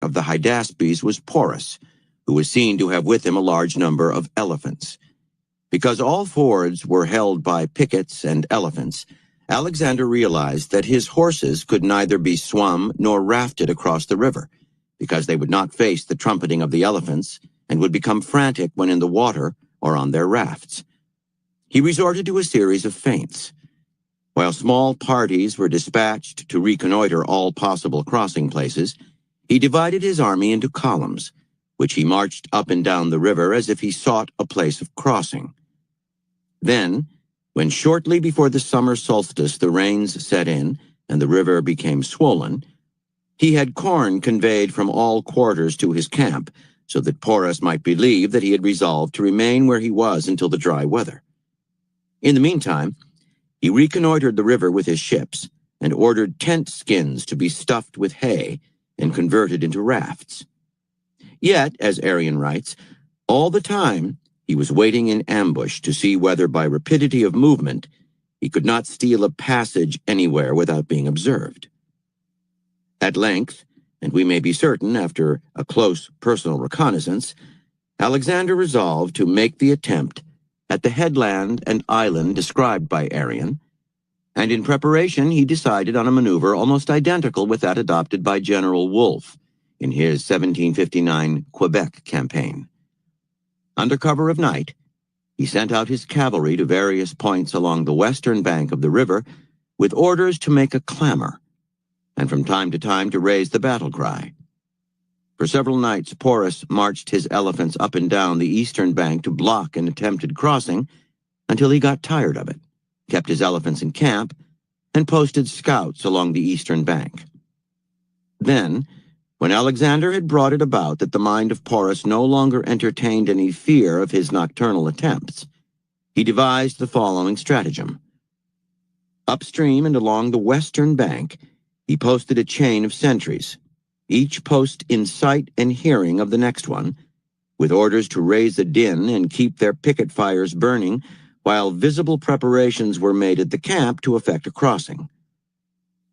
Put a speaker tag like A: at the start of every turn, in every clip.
A: of the Hydaspes was Porus, who was seen to have with him a large number of elephants. Because all fords were held by pickets and elephants, Alexander realized that his horses could neither be swum nor rafted across the river, because they would not face the trumpeting of the elephants and would become frantic when in the water or on their rafts. He resorted to a series of feints. While small parties were dispatched to reconnoiter all possible crossing places, he divided his army into columns, which he marched up and down the river as if he sought a place of crossing. Then, when shortly before the summer solstice the rains set in and the river became swollen, he had corn conveyed from all quarters to his camp, so that Porus might believe that he had resolved to remain where he was until the dry weather. In the meantime, he reconnoitered the river with his ships and ordered tent skins to be stuffed with hay and converted into rafts. Yet, as Arrian writes, all the time he was waiting in ambush to see whether by rapidity of movement he could not steal a passage anywhere without being observed. At length, and we may be certain after a close personal reconnaissance, Alexander resolved to make the attempt at the headland and island described by Arrian, and in preparation he decided on a maneuver almost identical with that adopted by General Wolfe in his 1759 Quebec campaign. Under cover of night, he sent out his cavalry to various points along the western bank of the river with orders to make a clamor, and from time to time to raise the battle cry. For several nights, Porus marched his elephants up and down the eastern bank to block an attempted crossing until he got tired of it, kept his elephants in camp, and posted scouts along the eastern bank. Then, when Alexander had brought it about that the mind of Porus no longer entertained any fear of his nocturnal attempts, he devised the following stratagem. Upstream and along the western bank, he posted a chain of sentries, each post in sight and hearing of the next one, with orders to raise the din and keep their picket fires burning while visible preparations were made at the camp to effect a crossing.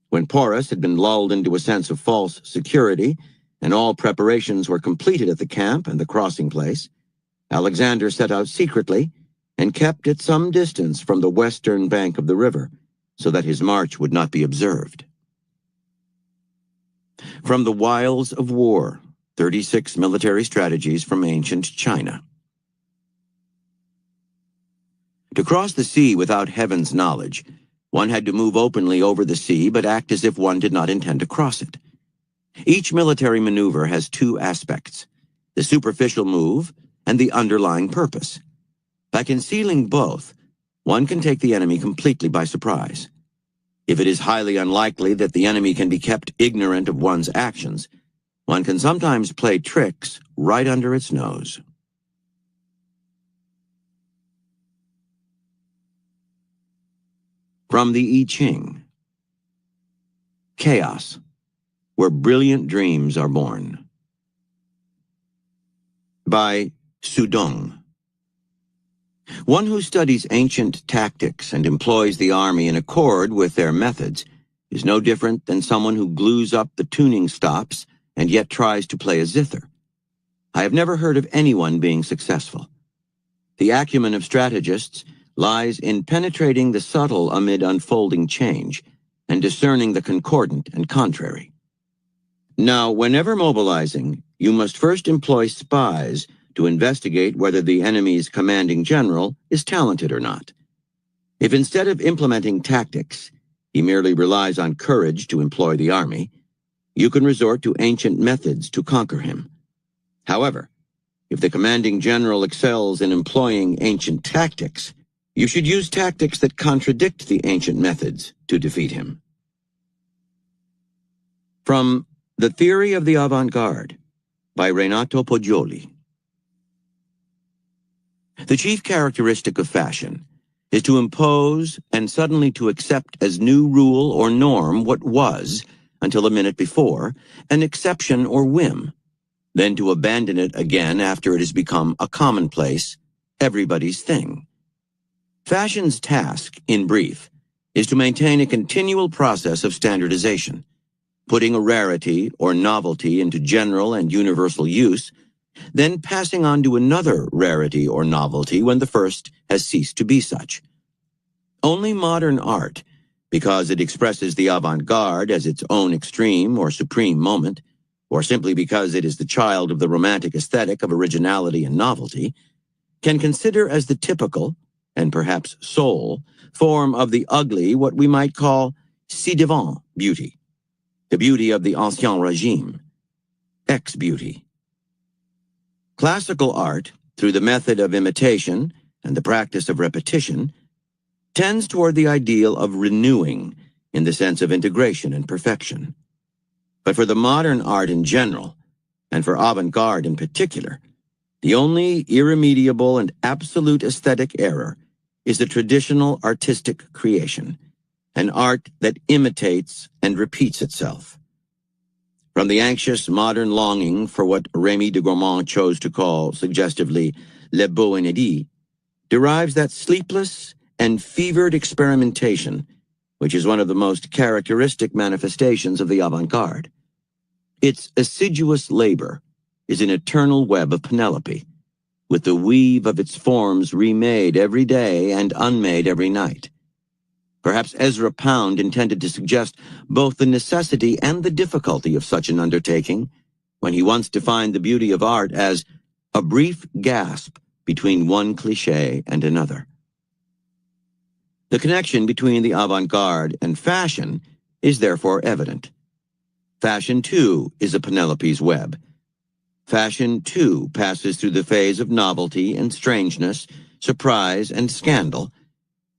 A: When Porus had been lulled into a sense of false security and all preparations were completed at the camp and the crossing place, Alexander set out secretly and kept at some distance from the western bank of the river so that his march would not be observed. From the Wiles of War, 36 Military Strategies from Ancient China. To cross the sea without heaven's knowledge, one had to move openly over the sea but act as if one did not intend to cross it. Each military maneuver has two aspects, the superficial move and the underlying purpose. By concealing both, one can take the enemy completely by surprise. If it is highly unlikely that the enemy can be kept ignorant of one's actions, one can sometimes play tricks right under its nose. From the I Ching. Chaos, where brilliant dreams are born. By Sudong. One who studies ancient tactics and employs the army in accord with their methods is no different than someone who glues up the tuning stops and yet tries to play a zither. I have never heard of anyone being successful. The acumen of strategists lies in penetrating the subtle amid unfolding change and discerning the concordant and contrary. Now, whenever mobilizing, you must first employ spies to investigate whether the enemy's commanding general is talented or not. If instead of implementing tactics, he merely relies on courage to employ the army, you can resort to ancient methods to conquer him. However, if the commanding general excels in employing ancient tactics, you should use tactics that contradict the ancient methods to defeat him. From The Theory of the Avant-Garde, by Renato Poggioli. The chief characteristic of fashion is to impose and suddenly to accept as new rule or norm what was, until a minute before, an exception or whim, then to abandon it again after it has become a commonplace, everybody's thing. Fashion's task, in brief, is to maintain a continual process of standardization. putting a rarity or novelty into general and universal use, then passing on to another rarity or novelty when the first has ceased to be such. Only modern art, because it expresses the avant-garde as its own extreme or supreme moment, or simply because it is the child of the romantic aesthetic of originality and novelty, can consider as the typical, and perhaps sole, form of the ugly what we might call ci-devant beauty, the beauty of the Ancien Régime, ex-beauty. Classical art, through the method of imitation and the practice of repetition, tends toward the ideal of renewing in the sense of integration and perfection. But for the modern art in general, and for avant-garde in particular, the only irremediable and absolute aesthetic error is the traditional artistic creation, an art that imitates and repeats itself. From the anxious modern longing for what Rémy de Gourmand chose to call, suggestively, le beau inédit, derives that sleepless and fevered experimentation, which is one of the most characteristic manifestations of the avant-garde. Its assiduous labor is an eternal web of Penelope, with the weave of its forms remade every day and unmade every night. Perhaps Ezra Pound intended to suggest both the necessity and the difficulty of such an undertaking when he once defined the beauty of art as a brief gasp between one cliché and another. The connection between the avant-garde and fashion is therefore evident. Fashion, too, is a Penelope's web. Fashion, too, passes through the phase of novelty and strangeness, surprise and scandal,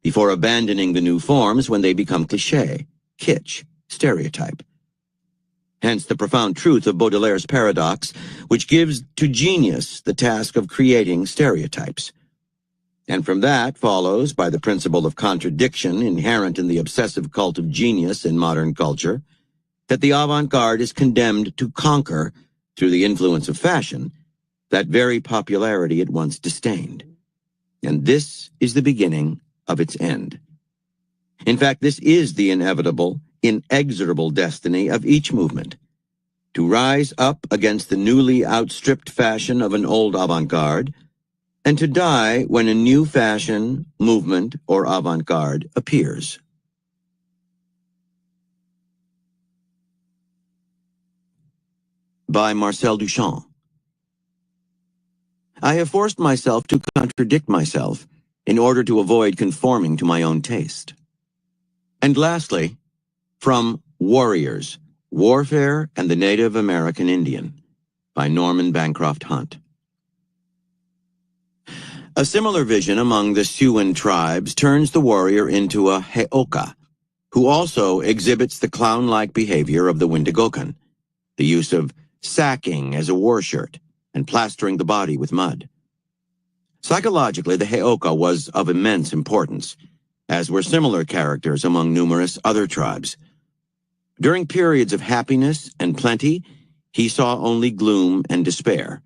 A: before abandoning the new forms when they become cliché, kitsch, stereotype. Hence the profound truth of Baudelaire's paradox, which gives to genius the task of creating stereotypes. And from that follows, by the principle of contradiction inherent in the obsessive cult of genius in modern culture, that the avant-garde is condemned to conquer, through the influence of fashion, that very popularity it once disdained. And this is the beginning of its end. In fact, this is the inevitable, inexorable destiny of each movement, to rise up against the newly outstripped fashion of an old avant-garde, and to die when a new fashion, movement, or avant-garde appears. By Marcel Duchamp. I have forced myself to contradict myself in order to avoid conforming to my own taste. And lastly, from Warriors, Warfare and the Native American Indian, by Norman Bancroft Hunt. A similar vision among the Siouan tribes turns the warrior into a heoka, who also exhibits the clown-like behavior of the Wendigokan, the use of sacking as a war shirt and plastering the body with mud. Psychologically, the heoka was of immense importance, as were similar characters among numerous other tribes. During periods of happiness and plenty, he saw only gloom and despair,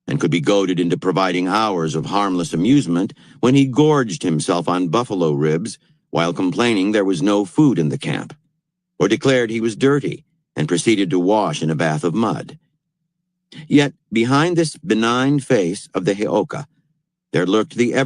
A: and could be goaded into providing hours of harmless amusement when he gorged himself on buffalo ribs while complaining there was no food in the camp, or declared he was dirty and proceeded to wash in a bath of mud. Yet, behind this benign face of the heoka, there lurked the